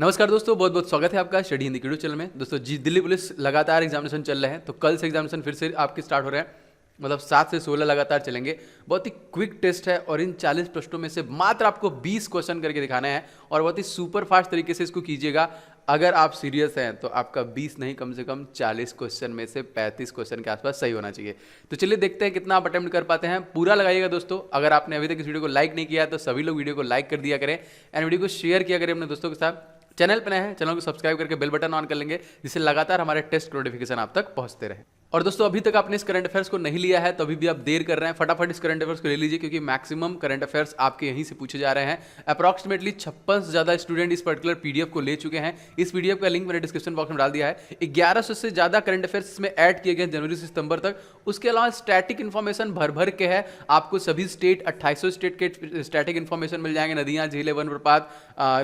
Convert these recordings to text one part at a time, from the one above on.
नमस्कार दोस्तों, बहुत बहुत स्वागत है आपका स्टडी हिंदी यूट्यूब चैनल में। दोस्तों जी, दिल्ली पुलिस लगातार एग्जामिनेशन चल रहे हैं, तो कल से एग्जामिनेशन फिर से आपके स्टार्ट हो रहे हैं। मतलब 7 से 16 लगातार चलेंगे। बहुत ही क्विक टेस्ट है और इन 40 प्रश्नों में से मात्र आपको 20 क्वेश्चन करके दिखाने हैं और बहुत ही सुपर फास्ट तरीके से इसको कीजिएगा। अगर आप सीरियस हैं तो आपका 20 नहीं, कम से कम 40 क्वेश्चन में से 35 क्वेश्चन के आसपास सही होना चाहिए। तो चलिए देखते हैं कितना आप अटेम्प्ट कर पाते हैं। पूरा लगाइएगा दोस्तों। अगर आपने अभी तक इस वीडियो को लाइक नहीं किया है तो सभी लोग वीडियो को लाइक कर दिया करें एंड वीडियो को शेयर किया करें अपने दोस्तों के साथ। चैनल पर नए हैं, चैनल को सब्सक्राइब करके बेल बटन ऑन कर लेंगे, जिससे लगातार हमारे टेस्ट नोटिफिकेशन आप तक पहुंचते रहे। और दोस्तों, अभी तक आपने इस करंट अफेयर्स को नहीं लिया है तो अभी भी आप देर कर रहे हैं। फटाफट इस करंट अफेयर्स को ले लीजिए, क्योंकि मैक्सिमम करंट अफेयर्स आपके यहीं से पूछे जा रहे हैं। अप्रॉक्सीमेटली 56 से ज़्यादा स्टूडेंट इस पर्टिकुलर पीडीएफ को ले चुके हैं। इस पीडीएफ का लिंक मैंने डिस्क्रिप्शन बॉक्स में डाल दिया है। 1100 से ज़्यादा करंट अफेयर्स इसमें ऐड किए गए जनवरी से सितंबर तक। उसके अलावा स्टैटिक इन्फॉर्मेशन भर भर के है। आपको सभी स्टेट 2800 स्टेट के स्टैटिक इन्फॉर्मेशन मिल जाएंगे। नदियाँ, झीलें, वन प्रपात,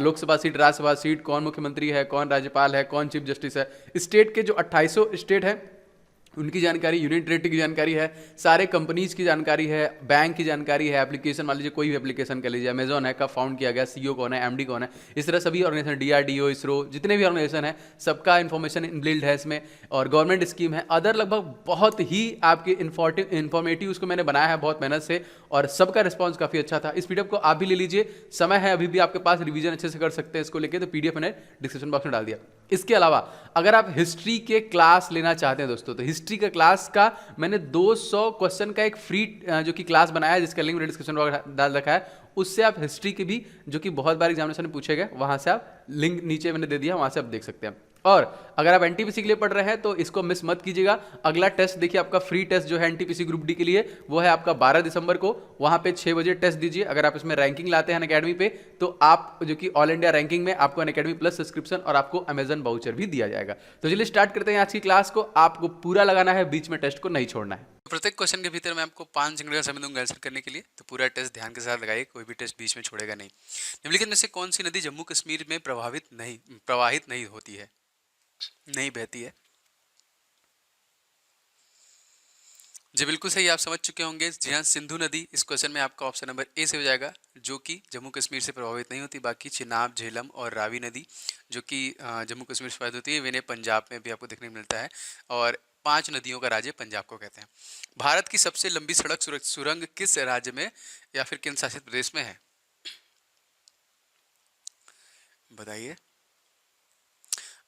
लोकसभा सीट, राज्यसभा सीट, कौन मुख्यमंत्री है, कौन राज्यपाल है, कौन चीफ जस्टिस है। स्टेट के जो 2800 स्टेट है उनकी जानकारी, यूनियन टेरिटरी की जानकारी है, सारे कंपनीज की जानकारी है, बैंक की जानकारी है, एप्लीकेशन मान लीजिए कोई भी एप्लीकेशन कर लीजिए, अमेजॉन है, कब फाउंड किया गया, सीईओ कौन है, एमडी कौन है, इस तरह सभी ऑर्गेनाइजेशन, डीआरडीओ, इसरो, जितने भी ऑर्गेनाइजेशन है सबका इन्फॉर्मेशन इनबिल्ड है इसमें। और गवर्नमेंट स्कीम है, अदर लगभग बहुत ही आपके इन्फॉर्मेटिव उसको मैंने बनाया है बहुत मेहनत से, और सबका रिस्पॉन्स काफ़ी अच्छा था। इस पीडीएफ को आप भी ले लीजिए, समय है अभी भी आपके पास, रिवीजन अच्छे से कर सकते हैं इसको लेके। तो पीडीएफ मैंने डिस्क्रिप्शन बॉक्स में डाल दिया। इसके अलावा अगर आप हिस्ट्री के क्लास लेना चाहते हैं दोस्तों, तो हिस्ट्री का क्लास का मैंने 200 क्वेश्चन का एक फ्री जो कि क्लास बनाया है, जिसका लिंक मैंने डिस्क्रिप्शन बॉक्स डाल रखा है। उससे आप हिस्ट्री के भी, जो कि बहुत बार एग्जामिनेशन में पूछे गए, वहां से आप लिंक नीचे मैंने दे दिया, वहां से आप देख सकते हैं। और अगर आप एनटीपीसी के लिए पढ़ रहे हैं तो इसको मिस मत कीजिएगा। अगला टेस्ट देखिए, आपका फ्री टेस्ट जो है एनटीपीसी ग्रुप डी के लिए, वो है आपका 12 दिसंबर को। वहां पे 6 बजे टेस्ट दीजिए। अगर आप इसमें रैंकिंग लाते हैं अनअकैडमी पे, तो आप जो कि ऑल इंडिया रैंकिंग में आपको अनअकैडमी प्लस सब्सक्रिप्शन और आपको अमेजन वाउचर भी दिया जाएगा। तो चलिए स्टार्ट करते हैं आज की क्लास को। आपको पूरा लगाना है, बीच में टेस्ट को नहीं छोड़ना है। प्रत्येक क्वेश्चन के भीतर मैं आपको 5 सेकंड का समय दूंगा आंसर करने के लिए, तो पूरा टेस्ट ध्यान के साथ लगाइए, कोई भी टेस्ट बीच में छोड़ेगा नहीं। निम्नलिखित में से कौन सी नदी जम्मू कश्मीर में प्रवाहित नहीं होती है, नहीं बहती है? जी बिल्कुल सही, आप समझ चुके होंगे। जी हाँ, सिंधु नदी इस क्वेश्चन में आपका ऑप्शन नंबर ए से हो जाएगा, जो कि जम्मू कश्मीर से प्रभावित नहीं होती। बाकी चिनाब, झेलम और रावी नदी जो कि जम्मू कश्मीर से प्रभावित होती है, इन्हें पंजाब में भी आपको देखने को मिलता है। और 5 नदियों का राज्य पंजाब को कहते हैं। भारत की सबसे लंबी सड़क सुरंग किस राज्य में या फिर केंद्र शासित प्रदेश में है, बताइए।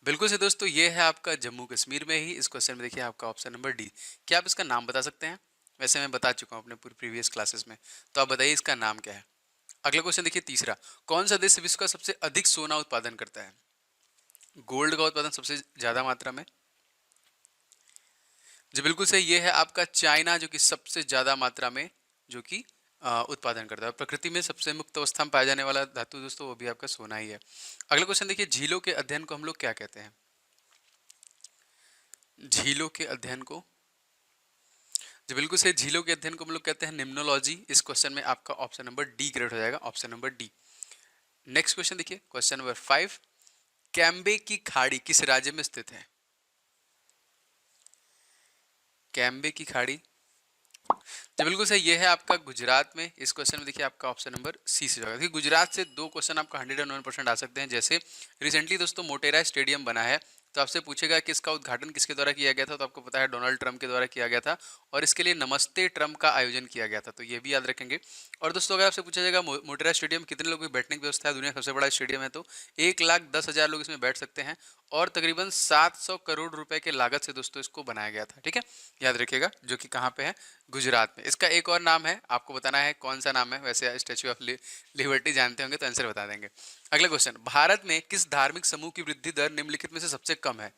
बिल्कुल से दोस्तों, ये है आपका जम्मू कश्मीर में ही। इस क्वेश्चन में देखिए आपका ऑप्शन नंबर डी। क्या आप इसका नाम बता सकते हैं? वैसे मैं बता चुका हूँ अपने पूरी प्रीवियस क्लासेस में, तो आप बताइए इसका नाम क्या है। अगला क्वेश्चन देखिए, तीसरा। कौन सा देश विश्व का सबसे अधिक सोना उत्पादन करता है? गोल्ड का उत्पादन सबसे ज्यादा मात्रा में? जी बिल्कुल सही, ये है आपका चाइना, जो कि सबसे ज्यादा मात्रा में जो कि उत्पादन करता है। प्रकृति में सबसे मुक्त अवस्था में पाया जाने वाला धातु दोस्तों, वो भी आपका सोना ही है। अगला क्वेश्चन देखिए, झीलों के अध्ययन को हम लोग क्या कहते हैं? झीलों के अध्ययन को, जी बिल्कुल सही, झीलों के अध्ययन को हम लोग कहते हैं निम्नोलॉजी। इस क्वेश्चन में आपका ऑप्शन नंबर डी ग्रेड हो जाएगा, option number D. Next question देखिए, क्वेश्चन नंबर 5। कैम्बे की खाड़ी किस राज्य में स्थित है? कैम्बे की खाड़ी, जी बिल्कुल सही, ये है आपका गुजरात में। इस क्वेश्चन में देखिए आपका ऑप्शन नंबर सी से जाएगा। देखिए गुजरात से 2 क्वेश्चन आपका 101% आ सकते हैं। जैसे रिसेंटली दोस्तों मोटेरा स्टेडियम बना है, तो आपसे पूछेगा कि इसका उद्घाटन किसके द्वारा किया गया था, तो आपको पता है डोनाल्ड ट्रंप के द्वारा किया गया था, और इसके लिए नमस्ते ट्रंप का आयोजन किया गया था, तो ये भी याद रखेंगे। और दोस्तों अगर आपसे पूछा जाएगा मोटेरा स्टेडियम कितने लोगों की बैठने की व्यवस्था है, दुनिया का सबसे बड़ा स्टेडियम है, तो 1,10,000 लोग इसमें बैठ सकते हैं, और तकरीबन 700 करोड़ रुपए के लागत से दोस्तों इसको बनाया गया था। ठीक है, याद रखिएगा, जो कि कहाँ पे है, गुजरात में। इसका एक और नाम है, आपको बताना है कौन सा नाम है। वैसे स्टैच्यू ऑफ लिबर्टी जानते होंगे तो आंसर बता देंगे। अगला क्वेश्चन, भारत में किस धार्मिक समूह की वृद्धि दर निम्नलिखित में से सबसे कम है?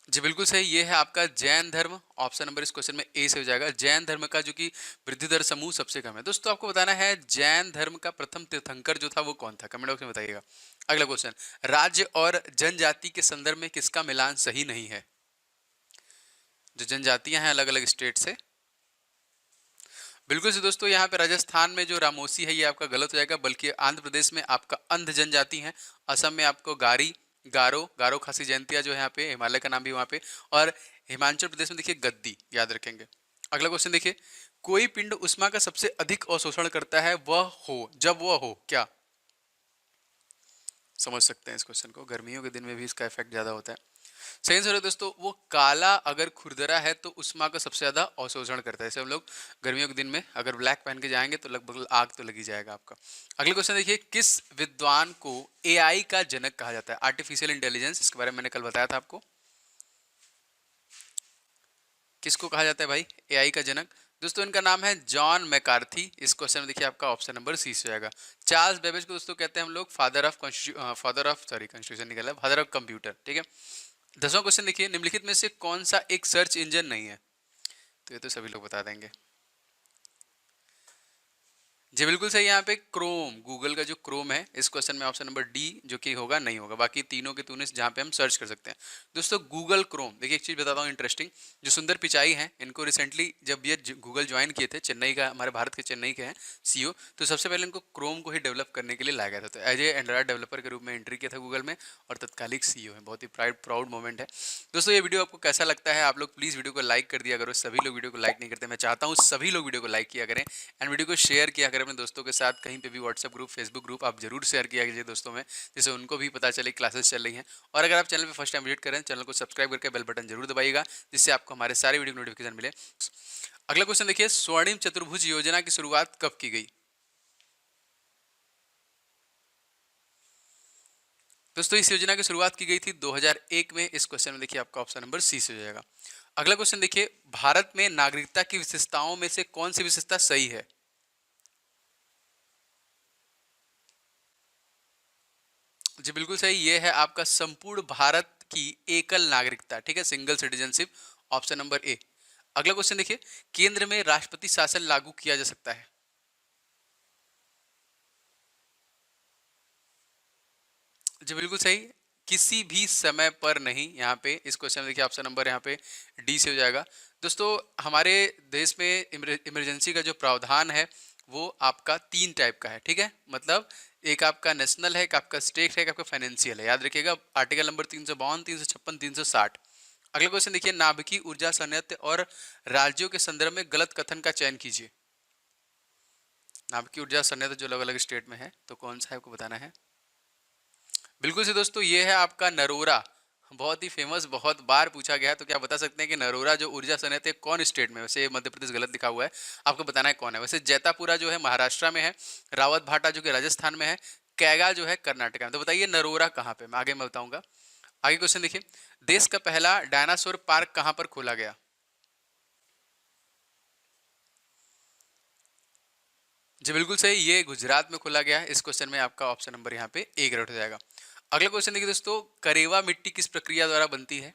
जी बिल्कुल सही, ये है आपका जैन धर्म। ऑप्शन नंबर इस क्वेश्चन में ए से हो जाएगा। जैन धर्म का जो कि वृद्धि दर समूह सबसे कम है। दोस्तों आपको बताना है जैन धर्म का प्रथम तीर्थंकर जो था वो कौन था, कमेंट बॉक्स में बताइएगा। अगला क्वेश्चन, राज्य और जनजाति के संदर्भ में किसका मिलान सही नहीं है? जो जनजातियां हैं अलग अलग स्टेट से, बिल्कुल से दोस्तों, यहाँ पे राजस्थान में जो रामोसी है ये आपका गलत हो जाएगा, बल्कि आंध्र प्रदेश में आपका अंध जनजाति है, असम में आपको गारी, गारो, गारो खासी जयंतिया जो है यहाँ पे, हिमालय का नाम भी वहाँ पे, और हिमाचल प्रदेश में देखिए गद्दी, याद रखेंगे। अगला क्वेश्चन देखिए, कोई पिंड उष्मा का सबसे अधिक अवशोषण करता है वह हो, जब वह हो क्या? समझ सकते हैं इस क्वेश्चन को, गर्मियों के दिन में भी इसका इफेक्ट ज्यादा होता है। सही आंसर है दोस्तों, वो काला अगर खुरदरा है तो उष्मा का सबसे ज्यादा अवशोषण करता है। जैसे हम लोग गर्मियों के दिन में अगर ब्लैक पहन के जाएंगे तो लगभग आग तो लगी जाएगा आपका। अगले क्वेश्चन देखिए, किस विद्वान को एआई का जनक कहा जाता है? आर्टिफिशियल इंटेलिजेंस, इसके बारे में मैंने कल बताया था आपको। किसको कहा जाता है भाई एआई का जनक? दोस्तों इनका नाम है जॉन मैकार्थी। इस क्वेश्चन में देखिए आपका ऑप्शन नंबर सी से जाएगा। चार्ल्स बेबेज को दोस्तों कहते हैं हम लोग कॉन्स्टिट्यूशन निकला, फादर ऑफ कंप्यूटर, ठीक है। 10वां क्वेश्चन देखिए, निम्नलिखित में से कौन सा एक सर्च इंजन नहीं है? तो ये तो सभी लोग बता देंगे। जी बिल्कुल सही, यहाँ पे क्रोम, गूगल का जो क्रोम है। इस क्वेश्चन में ऑप्शन नंबर डी जो कि होगा नहीं होगा, बाकी तीनों के तूने जहाँ पे हम सर्च कर सकते हैं। दोस्तों गूगल क्रोम, देखिए एक चीज बताता हूँ इंटरेस्टिंग, जो सुंदर पिचाई हैं इनको रिसेंटली जब ये गूगल ज्वाइन किए थे, चेन्नई का, हमारे भारत के चेन्नई के हैं सीईओ, तो सबसे पहले इनको क्रोम को ही डेवलप करने के लिए लाया गया था। तो एज ए एंड्रॉइड डेवलपर के रूप में एंट्री किया था गूगल में और तत्कालिक सीईओ है। बहुत ही प्राउड मोमेंट है। दोस्तों ये वीडियो आपको कैसा लगता है? आप लोग प्लीज वीडियो को लाइक कर दिया करो। सभी लोग वीडियो को लाइक नहीं करते, मैं चाहता हूँ सभी लोग वीडियो को लाइक किया करें एंड वीडियो को शेयर किया करें अपने दोस्तों के साथ। कहीं पे भी व्हाट्सएप ग्रुप, फेसबुक ग्रुप आप जरूर शेयर किया कीजिए दोस्तों में, जिससे उनको भी पता चले क्लासेस चल रही हैं। और अगर आप चैनल पे फर्स्ट टाइम विजिट करें, चैनल को सब्सक्राइब करके बेल बटन जरूर दबाइएगा, जिससे आपको हमारे सारे वीडियो नोटिफिकेशन मिले। अगला क्वेश्चन देखिए, स्वर्णिम चतुर्भुज योजना की शुरुआत कब की गई? दोस्तों इस योजना की शुरुआत की गई थी 2001 में। इस क्वेश्चन में देखिए आपका ऑप्शन नंबर सी से हो जाएगा। अगला क्वेश्चन देखिए, भारत में नागरिकता की विशेषताओं में से कौन सी विशेषता सही है? जी बिल्कुल सही, ये है आपका संपूर्ण भारत की एकल नागरिकता, ठीक है, single citizenship, option number A. अगला क्वेश्चन देखिए, केंद्र में राष्ट्रपति शासन लागू किया जा सकता है? जी बिल्कुल सही, किसी भी समय पर नहीं। यहाँ पे इस क्वेश्चन में देखिए ऑप्शन नंबर यहाँ पे डी से हो जाएगा। दोस्तों हमारे देश में इमरजेंसी का जो प्रावधान है वो आपका 3 टाइप का है, ठीक है। मतलब एक आपका नेशनल है, एक आपका स्टेट है, एक आपका फाइनेंशियल है। याद रखिएगा, आर्टिकल नंबर 352, 356, 360। अगला क्वेश्चन देखिए, नाभिकीय ऊर्जा संयंत्र और राज्यों के संदर्भ में गलत कथन का चयन कीजिए। नाभिकीय ऊर्जा संयंत्र जो अलग अलग स्टेट में है, तो कौन सा है आपको बताना है। बिल्कुल से दोस्तों, ये है आपका नरोरा, बहुत ही फेमस, बहुत बार पूछा गया है। तो क्या बता सकते हैं कि नरोरा जो ऊर्जा संयंत्र है कौन स्टेट में? वैसे मध्य प्रदेश गलत लिखा हुआ है, आपको बताना है कौन है। वैसे जैतापुरा जो है महाराष्ट्र में है, रावत भाटा जो कि राजस्थान में है, कैगा जो है कर्नाटक में। तो बताइए नरोरा कहाँ पे? मैं बताऊंगा। आगे क्वेश्चन देखिए, देश का पहला डायनासोर पार्क कहाँ पर खोला गया? जी बिल्कुल सही, ये गुजरात में खोला गया है। इस क्वेश्चन में आपका ऑप्शन नंबर यहाँ पे ए ग्रेड हो जाएगा। अगला क्वेश्चन देखिए दोस्तों, करेवा मिट्टी किस प्रक्रिया द्वारा बनती है?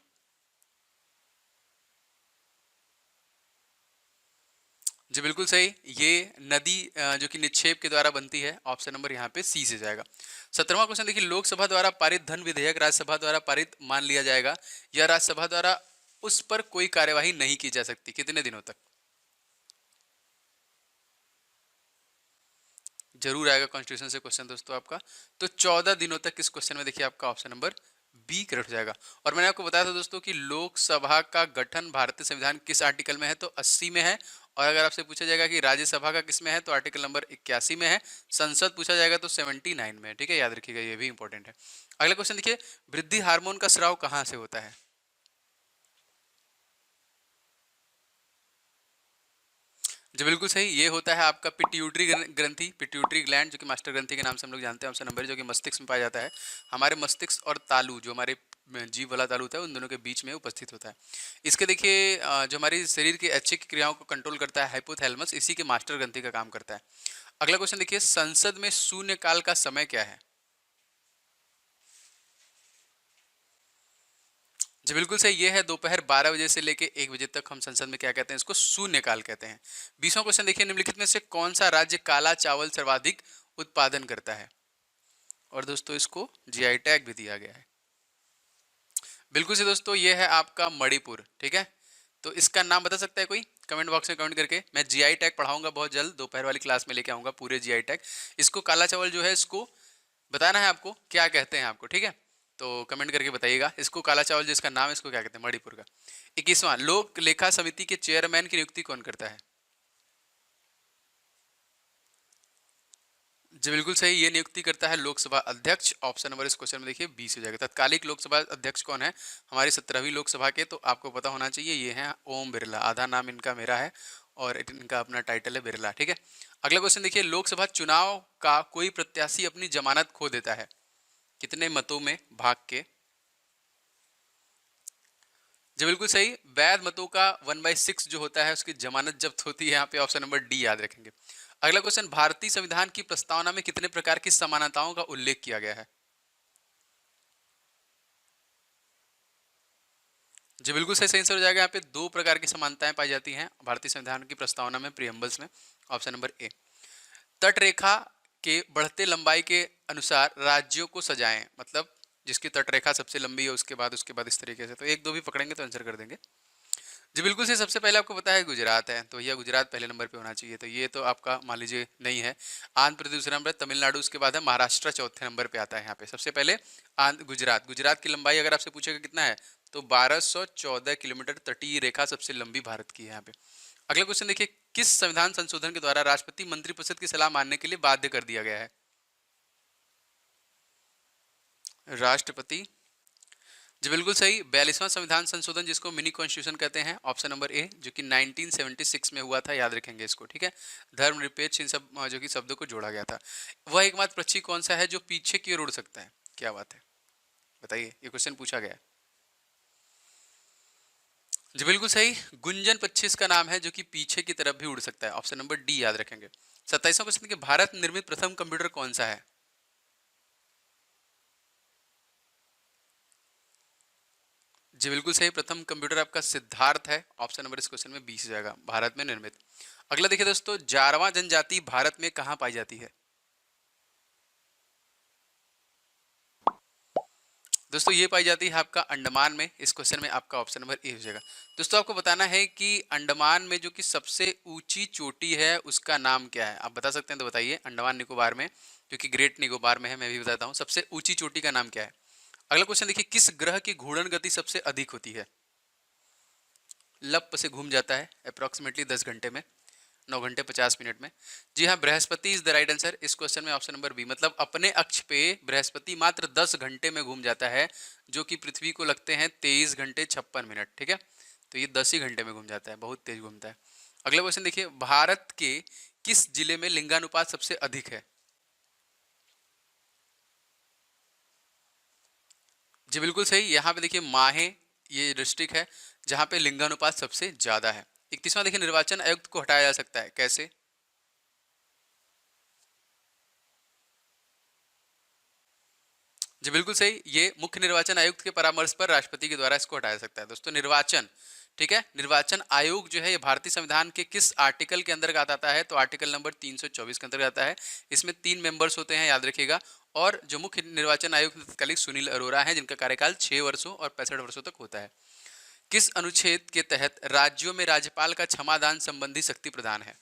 जी बिल्कुल सही, ये नदी जो कि निक्षेप के द्वारा बनती है। ऑप्शन नंबर यहाँ पे सी से जाएगा। 17वां क्वेश्चन देखिए, लोकसभा द्वारा पारित धन विधेयक राज्यसभा द्वारा पारित मान लिया जाएगा या राज्यसभा द्वारा उस पर कोई कार्यवाही नहीं की जा सकती, कितने दिनों तक? जरूर आएगा कॉन्स्टिट्यूशन से क्वेश्चन दोस्तों आपका। तो 14 दिनों तक इस क्वेश्चन में देखिए आपका ऑप्शन नंबर बी करेक्ट हो जाएगा। और मैंने आपको बताया था दोस्तों कि लोकसभा का गठन भारतीय संविधान किस आर्टिकल में है? तो 80 में है। और अगर आपसे पूछा जाएगा कि राज्यसभा का किस में है, तो आर्टिकल नंबर 81 में है। संसद पूछा जाएगा तो 79 में है, ठीक है, याद रखिएगा, ये भी इंपॉर्टेंट है। अगला क्वेश्चन देखिए, वृद्धि हार्मोन का स्राव कहाँ से होता है? जी बिल्कुल सही, ये होता है आपका पिट्यूटरी ग्रंथि, पिट्यूटरी ग्लैंड, जो कि मास्टर ग्रंथि के नाम से हम लोग जानते हैं। ऑप्शन नंबर जो कि मस्तिष्क में पाया जाता है। हमारे मस्तिष्क और तालु, जो हमारे जीभ वाला तालु होता है, उन दोनों के बीच में उपस्थित होता है। इसके देखिए जो हमारी शरीर की ऐच्छिक क्रियाओं को कंट्रोल करता है हाइपोथैलेमस, इसी के मास्टर ग्रंथि का काम करता है। अगला क्वेश्चन देखिए, संसद में शून्य काल का समय क्या है? जी बिल्कुल सही, ये है दोपहर 12 बजे से लेके 1 बजे तक हम संसद में क्या कहते हैं? इसको शून्य काल कहते हैं। 20वां क्वेश्चन देखिए, निम्नलिखित में से कौन सा राज्य काला चावल सर्वाधिक उत्पादन करता है? और दोस्तों इसको जीआई टैग भी दिया गया है। बिल्कुल से दोस्तों, ये है आपका मणिपुर, ठीक है। तो इसका नाम बता सकता है कोई? कमेंट बॉक्स में कमेंट करके। मैं जीआई टैग पढ़ाऊंगा बहुत जल्द, दोपहर वाली क्लास में लेके आऊंगा पूरे जीआई टैग। इसको काला चावल जो है, इसको बताना है आपको क्या कहते हैं आपको, ठीक है। तो कमेंट करके बताइएगा, इसको काला चावल जिसका नाम है, इसको क्या कहते हैं? मणिपुर का। 21वां, लोक लेखा समिति के चेयरमैन की नियुक्ति कौन करता है? जी बिल्कुल सही, ये नियुक्ति करता है लोकसभा अध्यक्ष। ऑप्शन नंबर इस क्वेश्चन में देखिए बी से हो जाएगा। तत्कालिक लोकसभा अध्यक्ष कौन है? हमारी 17वीं लोकसभा के, तो आपको पता होना चाहिए, ये हैं ओम बिरला। आधा नाम इनका मेरा है और इनका अपना टाइटल है बिरला, ठीक है। अगला क्वेश्चन देखिए, लोकसभा चुनाव का कोई प्रत्याशी अपनी जमानत खो देता है, कितने मतों में भाग के? जी बिल्कुल सही, वैध मतों का 1/6 जो होता है उसकी जमानत जब्त होती है। यहाँ पे ऑप्शन नंबर डी याद रखेंगे। अगला क्वेश्चन, भारतीय संविधान की प्रस्तावना में कितने प्रकार की समानताओं का उल्लेख किया गया है? जी बिल्कुल सही, सही आंसर हो जाएगा। यहाँ पे दो प्रकार की समानताएं पाई जाती हैं भारतीय संविधान की प्रस्तावना में, प्रियम्बल्स में। Option number A. तट रेखा के बढ़ते लंबाई के अनुसार राज्यों को सजाएं, मतलब जिसकी तट रेखा सबसे लंबी है उसके बाद इस तरीके से, तो एक दो भी पकड़ेंगे तो आंसर कर देंगे। जी बिल्कुल सही, सबसे पहले आपको पता है गुजरात है, तो यह गुजरात पहले नंबर पे होना चाहिए, तो ये तो आपका मान लीजिए नहीं है। आंध्र प्रदेश दूसरे नंबर, तमिलनाडु उसके बाद है, महाराष्ट्र चौथे नंबर पे आता है। यहाँ पे सबसे पहले आंध्र गुजरात। गुजरात की लंबाई अगर आपसे पूछेगा कितना है, तो 1214 किलोमीटर तटीय रेखा सबसे लंबी भारत की है यहाँ पे। अगला क्वेश्चन देखिए, किस संविधान संशोधन के द्वारा राष्ट्रपति मंत्रिपरिषद की सलाह मानने के लिए बाध्य कर दिया गया है? राष्ट्रपति। जी बिल्कुल सही, 42वां संविधान संशोधन जिसको मिनी कॉन्स्टिट्यूशन कहते हैं। ऑप्शन नंबर ए, जो कि 1976 में हुआ था, याद रखेंगे इसको, ठीक है। धर्मनिरपेक्ष इन सब जो कि शब्दों को जोड़ा गया था। वह एकमात्र पक्षी कौन सा है जो पीछे की ओर उड़ सकता है? क्या बात है, बताइए, ये क्वेश्चन पूछा गया है। जी बिल्कुल सही, गुंजन पक्षी इसका नाम है, जो कि पीछे की तरफ भी उड़ सकता है। ऑप्शन नंबर डी याद रखेंगे। 27वां क्वेश्चन, कि भारत निर्मित प्रथम कंप्यूटर कौन सा है? जी बिल्कुल सही, प्रथम कंप्यूटर आपका सिद्धार्थ है। ऑप्शन नंबर इस क्वेश्चन में 20 जाएगा, भारत में निर्मित। अगला देखिए दोस्तों, जारवा जनजाति भारत में कहाँ पाई जाती है? दोस्तों ये पाई जाती है आपका अंडमान में। इस क्वेश्चन में आपका ऑप्शन नंबर ए हो जाएगा। दोस्तों आपको बताना है कि अंडमान में जो कि सबसे ऊंची चोटी है उसका नाम क्या है, आप बता सकते हैं तो बताइए। अंडमान निकोबार में, जो कि ग्रेट निकोबार में है, मैं भी बताता हूँ, सबसे ऊंची चोटी का नाम क्या है? अगला क्वेश्चन देखिए, किस ग्रह की घूर्णन गति सबसे अधिक होती है? लप से घूम जाता है अप्रोक्सीमेटली 10 घंटे में, 9 घंटे 50 मिनट में। जी हाँ, Brihaspati is the right answer. इस क्वेश्चन में ऑप्शन नंबर बी, मतलब अपने अक्ष पे बृहस्पति मात्र 10 घंटे में घूम जाता है, जो कि पृथ्वी को लगते हैं 23 घंटे 56 मिनट, ठीक है। तो ये 10 ही घंटे में घूम जाता है, बहुत तेज घूमता है। अगला क्वेश्चन देखिए, भारत के किस जिले में लिंगानुपात सबसे अधिक है? जी बिल्कुल सही, यहाँ पे देखिए माहे ये डिस्ट्रिक्ट है जहाँ पे लिंगानुपात सबसे ज्यादा है। 31वां देखिए, निर्वाचन आयुक्त को हटाया जा सकता है, कैसे? जी बिल्कुल सही, ये मुख्य निर्वाचन आयुक्त के परामर्श पर राष्ट्रपति के द्वारा इसको हटाया सकता है। दोस्तों निर्वाचन, ठीक है, निर्वाचन आयोग जो है ये भारतीय संविधान के किस आर्टिकल के अंतर्गत आता है? तो आर्टिकल नंबर 324 के अंतर्गत आता है। इसमें 3 मेंबर्स होते हैं, याद रखिएगा। और जो मुख्य निर्वाचन आयुक्त तत्कालिक सुनील अरोड़ा हैं, जिनका कार्यकाल 6 वर्षों और 65 वर्षों तक होता है। किस अनुच्छेद के तहत राज्यों में राज्यपाल का क्षमादान संबंधी शक्ति प्रदान है?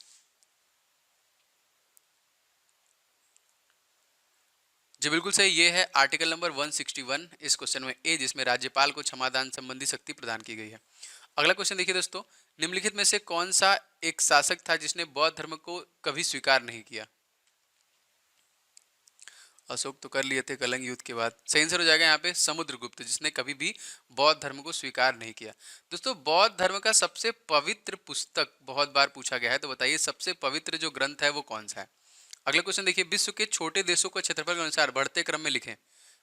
जी बिल्कुल सही, ये है आर्टिकल नंबर 161 इस क्वेश्चन में ए, जिसमें राज्यपाल को क्षमादान संबंधी शक्ति प्रदान की गई है। अगला क्वेश्चन देखिए दोस्तों, निम्नलिखित में से कौन सा एक शासक था जिसने बौद्ध धर्म को कभी स्वीकार नहीं किया? अशोक तो कर लिए थे कलिंग युद्ध के बाद। सही आंसर हो जाएगा यहाँ पे समुद्रगुप्त, जिसने कभी भी बौद्ध धर्म को स्वीकार नहीं किया। दोस्तों बौद्ध धर्म का सबसे पवित्र पुस्तक बहुत बार पूछा गया है, तो बताइए सबसे पवित्र जो ग्रंथ है वो कौन सा है? अगला क्वेश्चन देखिए, विश्व के छोटे देशों को क्षेत्रफल के अनुसार बढ़ते क्रम में लिखें,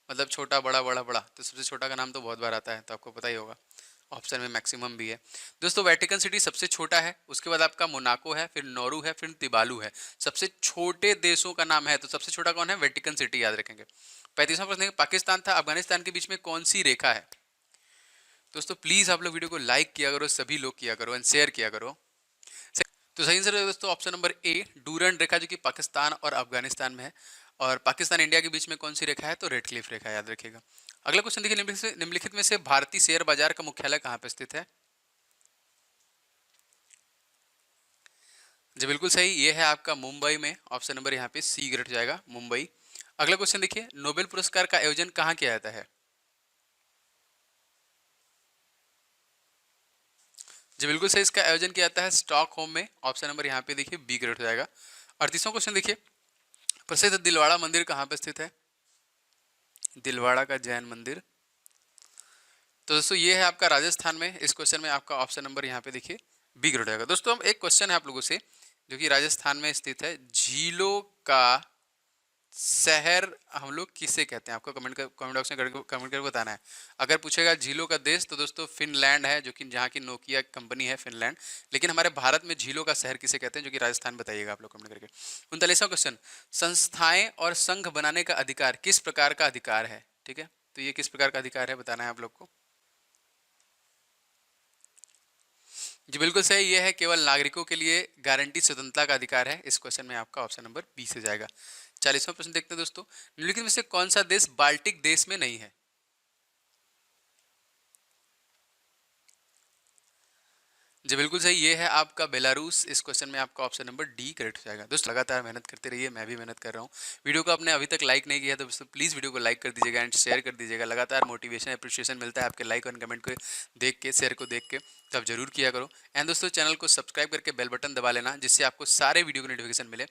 मतलब छोटा बड़ा बड़ा बड़ा, तो सबसे छोटा का नाम तो बहुत बार आता है, तो आपको पता ही होगा। ऑप्शन में मैक्सिमम भी है। दोस्तों वेटिकन सिटी सबसे छोटा है, उसके बाद आपका मोनाको है, फिर नौरू है, फिर तिबालू है। सबसे छोटे देशों का नाम है, तो सबसे छोटा कौन है? वेटिकन सिटी, याद रखेंगे। 35वां प्रश्न है, पाकिस्तान था अफगानिस्तान के बीच में कौन सी रेखा है? दोस्तों प्लीज आप लोग वीडियो को लाइक किया करो, सभी लोग किया करो एंड शेयर किया करो। तो सही आंसर है दोस्तों ऑप्शन नंबर ए, डूरन रेखा, जो कि पाकिस्तान और अफगानिस्तान में है। और पाकिस्तान इंडिया के बीच में कौन सी रेखा है? तो रेड क्लिफ रेखा, याद रखिएगा। अगला क्वेश्चन देखिए, निम्नलिखित में से भारतीय शेयर बाजार का मुख्यालय कहाँ पे स्थित है? जी बिल्कुल सही, ये है आपका मुंबई में। ऑप्शन नंबर यहाँ पे सी ग्रेड जाएगा, मुंबई। अगला क्वेश्चन देखिए, नोबेल पुरस्कार का आयोजन कहाँ किया जाता है? जी बिल्कुल सही, इसका आयोजन किया जाता है स्टॉकहोम में। ऑप्शन नंबर यहाँ पे देखिए बी ग्रेड हो जाएगा। 38वां क्वेश्चन देखिए, प्रसिद्ध दिलवाड़ा मंदिर कहाँ पे स्थित है? दिलवाड़ा का जैन मंदिर। तो दोस्तों ये है आपका राजस्थान में। इस क्वेश्चन में आपका ऑप्शन नंबर यहाँ पे देखिए बी ग्रेड रहेगा। दोस्तों हम एक क्वेश्चन है आप लोगों से जो कि राजस्थान में स्थित है, झीलों का शहर हम लोग किसे कहते हैं? आपको कमेंट बॉक्स में कमेंट करके बताना है। अगर पूछेगा झीलों का देश तो दोस्तों फिनलैंड है, जो कि जहाँ की नोकिया कंपनी है फिनलैंड। लेकिन हमारे भारत में झीलों का शहर किसे कहते हैं, जो कि राजस्थान बताइएगा आप लोग कमेंट करके। 39वां क्वेश्चन, संस्थाएं और संघ बनाने का अधिकार किस प्रकार का अधिकार है? ठीक है, तो ये किस प्रकार का अधिकार है बताना है आप लोग को। जी बिल्कुल सही, ये है केवल नागरिकों के लिए गारंटी स्वतंत्रता का अधिकार है। इस क्वेश्चन में आपका ऑप्शन नंबर बी से जाएगा। 40वां प्रश्न देखते हैं दोस्तों, निम्नलिखित में से कौन सा देश बाल्टिक देश में नहीं है? जी बिल्कुल सही, ये है आपका बेलारूस। इस क्वेश्चन में आपका ऑप्शन नंबर डी करेक्ट हो जाएगा। दोस्तों लगातार मेहनत करते रहिए, मैं भी मेहनत कर रहा हूँ। वीडियो को आपने अभी तक लाइक नहीं किया तो दोस्तों प्लीज़ वीडियो को लाइक कर दीजिएगा एंड शेयर कर दीजिएगा। लगातार मोटिवेशन अप्रिशिएशन मिलता है आपके लाइक और कमेंट को देख के, शेयर को देख के, तो आप जरूर किया करो। एंड दोस्तों चैनल को सब्सक्राइब करके बेल बटन दबा लेना, जिससे आपको सारे वीडियो की नोटिफिकेशन मिले।